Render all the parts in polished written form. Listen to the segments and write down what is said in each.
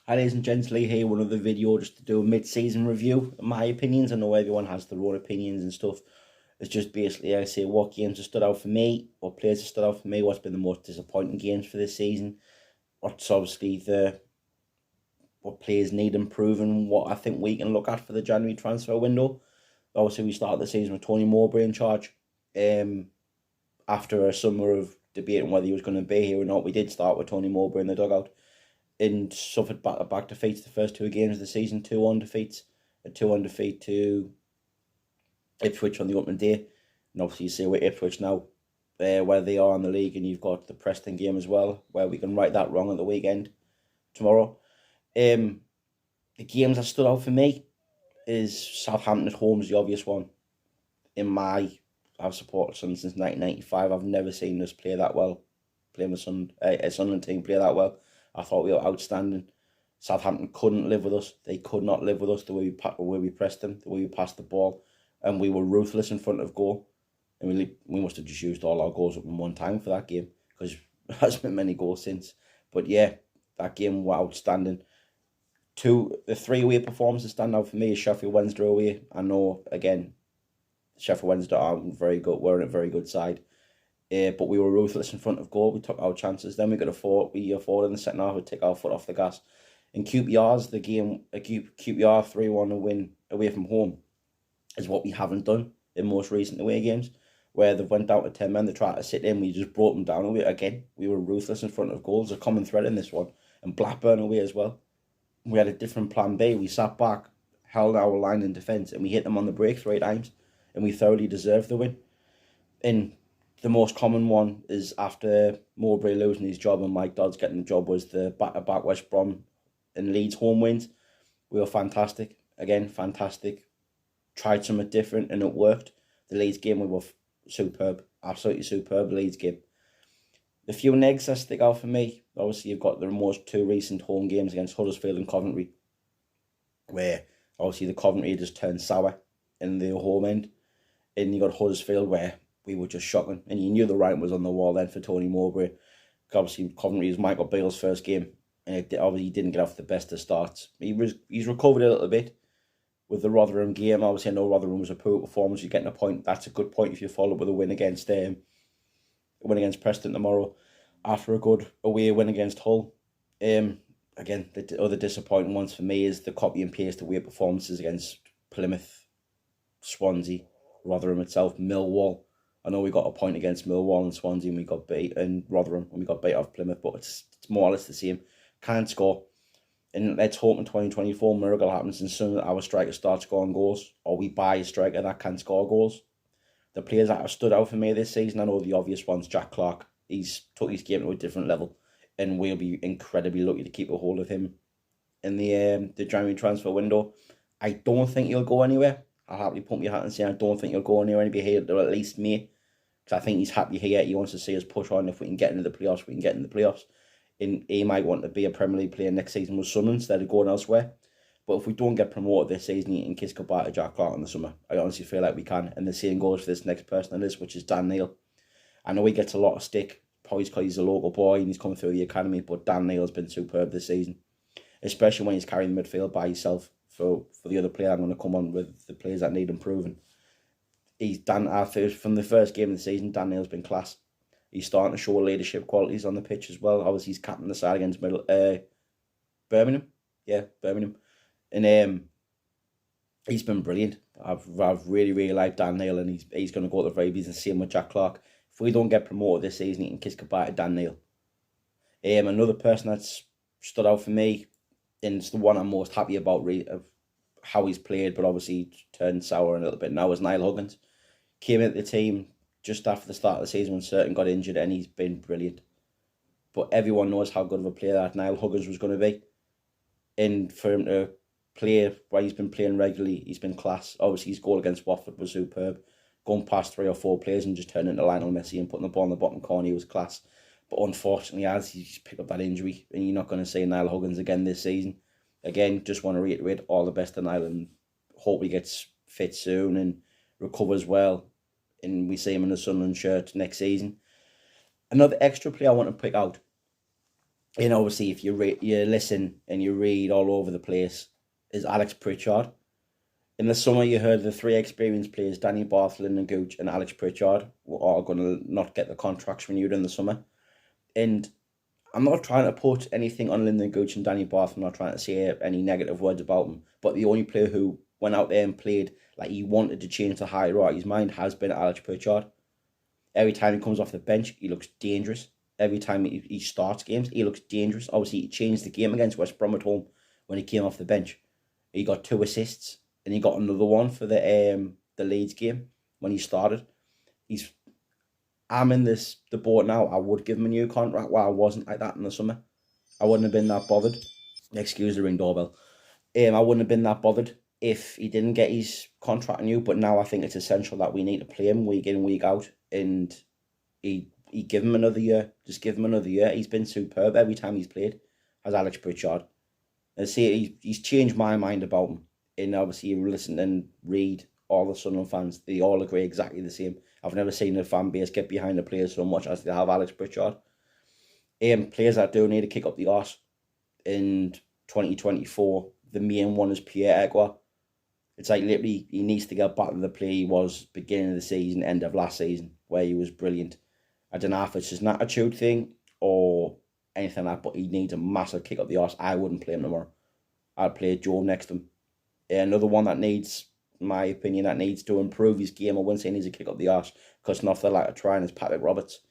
Hi ladies and gents, Lee here, one other video just to do a mid-season review of my opinions. I know everyone has their own opinions and stuff. It's just basically I say what games have stood out for me, what players have stood out for me, what's been the most disappointing games for this season, what's obviously what players need improving, what I think we can look at for the January transfer window. Obviously we started the season with Tony Mowbray in charge. After a summer of debating whether he was going to be here or not, we did start with Tony Mowbray in the dugout and suffered back-to-back defeats the first two games of the season, 2-1 defeats, a 2-1 defeat to Ipswich on the opening day. And obviously you see with Ipswich now, where they are in the league, and you've got the Preston game as well, where we can right that wrong at the weekend, tomorrow. The games that stood out for me is Southampton at home is the obvious one. I've supported Sunderland since 1995. I've never seen us play that well, playing a Sunderland team play that well. I thought we were outstanding. Southampton couldn't live with us. They could not live with us, the way we pressed them, the way we passed the ball, and we were ruthless in front of goal. And we must have just used all our goals up in one time for that game, because there hasn't been many goals since. But yeah, that game was outstanding. The three away performances stand out for me is Sheffield Wednesday away. I know, again, Sheffield Wednesday aren't very good. We're in a very good side. But we were ruthless in front of goal. We took our chances. Then we afford in the second half. We take our foot off the gas. In QPR's the game, QPR 3-1 a win away from home is what we haven't done in most recent away games, where they went down to 10 men. They tried to sit in. We just brought them down away again. We were ruthless in front of goals. A common thread in this one. And Blackburn away as well. We had a different plan B. We sat back, held our line in defence, and we hit them on the break 3 times, and we thoroughly deserved the win. And the most common one is after Mowbray losing his job and Mike Dodds getting the job was the back-to-back West Brom and Leeds home wins. We were fantastic. Again, fantastic. Tried something different and it worked. The Leeds game, we were superb. Absolutely superb Leeds game. The few negs that stick out for me, obviously you've got the most two recent home games against Huddersfield and Coventry, where obviously the Coventry just turned sour in the home end. And you got Huddersfield where we were just shocking. And you knew the writing was on the wall then for Tony Mowbray. Obviously, Coventry was Michael Beale's first game. And obviously, he didn't get off the best of starts. He's recovered a little bit with the Rotherham game. Obviously, I know Rotherham was a poor performance. You're getting a point. That's a good point if you follow up with a win against Preston tomorrow. After a good away win against Hull. Again, the other disappointing ones for me is the copy and paste away performances against Plymouth, Swansea, Rotherham itself, Millwall. I know we got a point against Millwall and Swansea and we got beat, and Rotherham and we got beat off Plymouth, but it's more or less the same. Can't score. And let's hope in 2024 miracle happens and soon our striker starts scoring goals, or we buy a striker that can score goals. The players that have stood out for me this season, I know the obvious ones, Jack Clark. He's took his game to a different level, and we'll be incredibly lucky to keep a hold of him in the January transfer window. I don't think he'll go anywhere. I'll happily pump your hat and say I don't think he'll go anywhere and be here till at least May. Because I think he's happy here. He wants to see us push on. If we can get into the playoffs, we can get into the playoffs. And he might want to be a Premier League player next season with Sunderland instead of going elsewhere. But if we don't get promoted this season, he can kiss goodbye to Jack Clark in the summer. I honestly feel like we can. And the same goes for this next person on this, which is Dan Neil. I know he gets a lot of stick, probably because he's a local boy and he's coming through the academy, but Dan Neil's been superb this season. Especially when he's carrying the midfield by himself for the other player I'm going to come on with, the players that need improving. From the first game of the season, Dan Neil's been class. He's starting to show leadership qualities on the pitch as well. Obviously, he's captain the side against Birmingham. Yeah, Birmingham. And he's been brilliant. I've really, really liked Dan Neil, and he's going to go to the very best. The same with Jack Clark. If we don't get promoted this season, he can kiss goodbye to Dan Neil. Another person that's stood out for me, and it's the one I'm most happy about of how he's played, but obviously turned sour a little bit now, is Niall Huggins. Came into the team just after the start of the season when Certain got injured, and he's been brilliant. But everyone knows how good of a player that Niall Huggins was going to be. And for him to play while he's been playing regularly, he's been class. Obviously, his goal against Watford was superb. Going past 3 or 4 players and just turning into Lionel Messi and putting the ball in the bottom corner, he was class. But unfortunately, as he's picked up that injury, and you're not going to see Niall Huggins again this season. Again, just want to reiterate all the best to Niall and hope he gets fit soon and recovers well. And we see him in the Sunderland shirt next season. Another extra player I want to pick out And obviously, if you listen and you read all over the place, is Alex Pritchard. In the summer, you heard the three experienced players, Danny Bartholin and Gooch and Alex Pritchard, are going to not get the contracts renewed in the summer. And I'm not trying to put anything on Lyndon Gooch and Danny Barth. I'm not trying to say any negative words about them. But the only player who went out there and played like he wanted to change the hierarchy's mind has been Alex Pritchard. Every time he comes off the bench, he looks dangerous. Every time he starts games, he looks dangerous. Obviously, he changed the game against West Brom at home when he came off the bench. He got 2 assists and he got another one for the Leeds game when he started. I'm in the boat now. I would give him a new contract. Well, I wasn't like that in the summer. I wouldn't have been that bothered. Excuse the ring doorbell. I wouldn't have been that bothered if he didn't get his contract renewed. But now I think it's essential that we need to play him week in, week out, and he give him another year. Just give him another year. He's been superb every time he's played, as Alex Pritchard. And see, he's changed my mind about him. And obviously, you listen and read all the Sunderland fans. They all agree exactly the same. I've never seen a fan base get behind the players so much as they have Alex Pritchard. Players that do need to kick up the arse in 2024, the main one is Pierre Egua. It's like literally he needs to get back to the play he was beginning of the season, end of last season, where he was brilliant. I don't know if it's just an attitude thing or anything like that, but he needs a massive kick up the arse. I wouldn't play him tomorrow. I'd play Joe next to him. Another one that needs, in my opinion, that needs to improve his game. I wouldn't say he needs a kick up the arse because nothing like a trying is Patrick Roberts.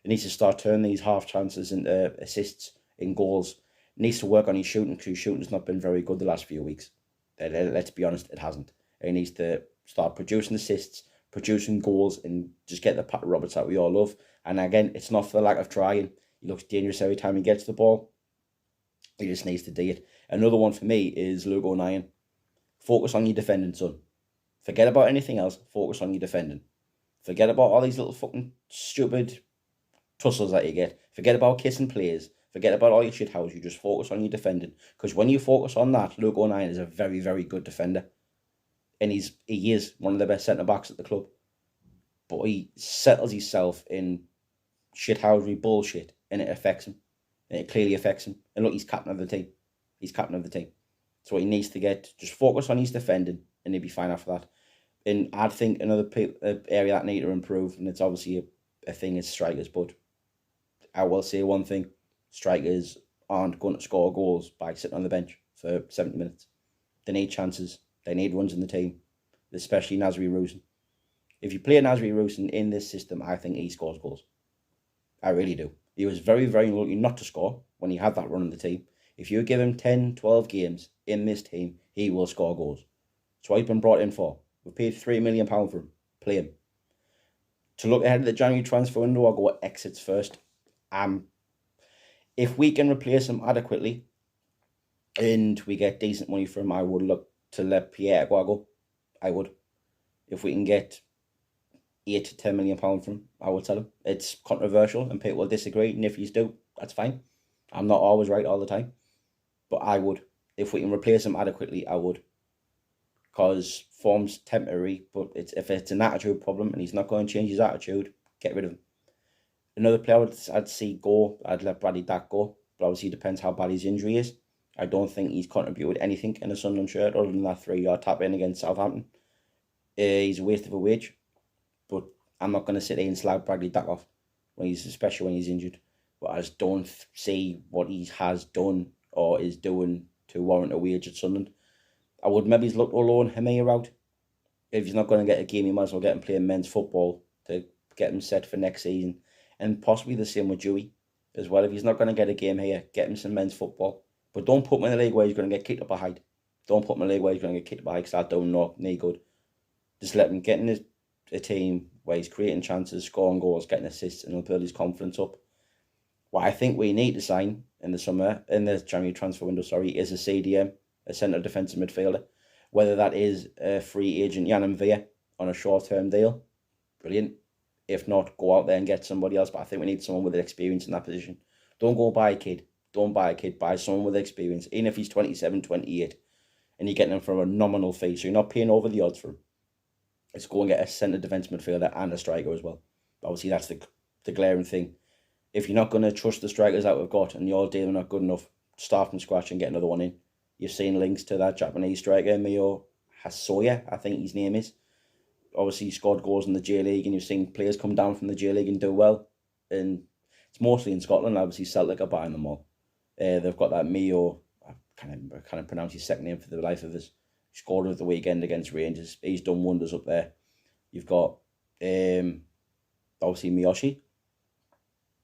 He needs to start turning these half chances into assists in goals. He needs to work on his shooting because his shooting's not been very good the last few weeks. Let's be honest, it hasn't. He needs to start producing assists, producing goals, and just get the Patrick Roberts that we all love. And again, it's not for the lack of trying. He looks dangerous every time he gets the ball. He just needs to do it. Another one for me is Luke O'Nien. Focus on your defending, son. Forget about anything else. Focus on your defending. Forget about all these little fucking stupid tussles that you get. Forget about kissing players. Forget about all your shit house. You just focus on your defending. Because when you focus on that, Luke O'Nien is a very, very good defender. And he is one of the best centre-backs at the club. But he settles himself in shithousery bullshit and it affects him. And it clearly affects him. And look, he's captain of the team. He's captain of the team. So he needs to just focus on his defending and he'll be fine after that. And I think another area that need to improve, and it's obviously a thing, is strikers. But I will say one thing, strikers aren't going to score goals by sitting on the bench for 70 minutes. They need chances. They need runs in the team, especially Nasri Rusin. If you play Nasri Rusin in this system, I think he scores goals. I really do. He was very, very lucky not to score when he had that run in the team. If you give him 10, 12 games in this team, he will score goals. That's what he's been brought in for. We've paid £3 million for him. Play him. To look ahead of the January transfer window, I'll go exits first. If we can replace him adequately and we get decent money for him, I would look to let Pierre Egua go. I would. If we can get £8 to £10 million from him, I would tell him. It's controversial and people will disagree, and if you do, that's fine. I'm not always right all the time, but I would. If we can replace him adequately, I would. Because form's temporary, but if it's an attitude problem and he's not going to change his attitude, get rid of him. Another player I'd see go, I'd let Bradley Dack go, but obviously it depends how bad his injury is. I don't think he's contributed anything in a Sunderland shirt other than that 3-yard tap in against Southampton. He's a waste of a wage, but I'm not going to sit there and slag Bradley Dack off, especially when he's injured. But I just don't see what he has done or is doing to warrant a wage at Sunderland. I would maybe look to loan Hamir out. If he's not going to get a game, he might as well get him playing men's football to get him set for next season. And possibly the same with Dewey as well. If he's not going to get a game here, get him some men's football. But don't put him in a league where he's going to get kicked up a height. Don't put him in a league where he's going to get kicked up a height because that don't know any good. Just let him get in a team where he's creating chances, scoring goals, getting assists, and he'll build his confidence up. What I think we need to sign in the January transfer window, is a CDM, a centre defensive midfielder. Whether that is a free agent Jan Villa on a short-term deal, brilliant. If not, go out there and get somebody else. But I think we need someone with experience in that position. Don't go buy a kid. Don't buy a kid. Buy someone with experience. Even if he's 27, 28, and you're getting him for a nominal fee, so you're not paying over the odds for him. Let's go and get a centre defence midfielder and a striker as well. But obviously, that's the glaring thing. if you're not going to trust the strikers that we've got and your deal not good enough, start from scratch and get another one in. You've seen links to that Japanese striker, Mio Hasoya, I think his name is. Obviously, he scored goals in the J League, and you've seen players come down from the J League and do well. And it's mostly in Scotland. Obviously, Celtic are buying them all. They've got that Mio, I can't pronounce his second name for the life of us. He scored at the weekend against Rangers. He's done wonders up there. You've got obviously Miyoshi,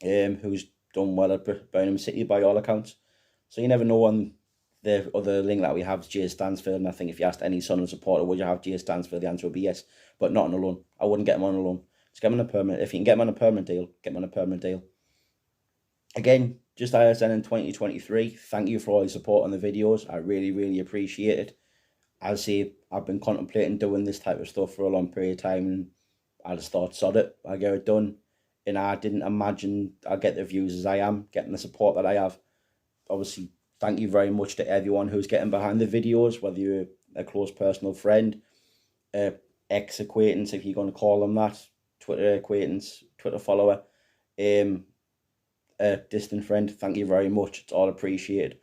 who's done well at Birmingham City by all accounts. So you never know. On the other link that we have is Jay Stansfield, and I think if you asked any Sunderland supporter, would you have Jay Stansfield, the answer would be yes, but not on a loan. I wouldn't get him on a loan. Just get him on a permanent. If you can get him on a permanent deal, get him on a permanent deal. Again, just ISN in 2023. Thank you for all your support on the videos. I really, really appreciate it. As I say, I've been contemplating doing this type of stuff for a long period of time, and I just thought, sod it, I'll get it done. And I didn't imagine I'd get the views as I am, getting the support that I have. Obviously, thank you very much to everyone who's getting behind the videos, whether you're a close personal friend, ex-acquaintance, if you're going to call them that, Twitter acquaintance, Twitter follower, a distant friend. Thank you very much. It's all appreciated.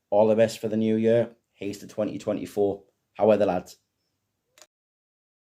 All the best for the new year. Here's to 2024. How are the lads?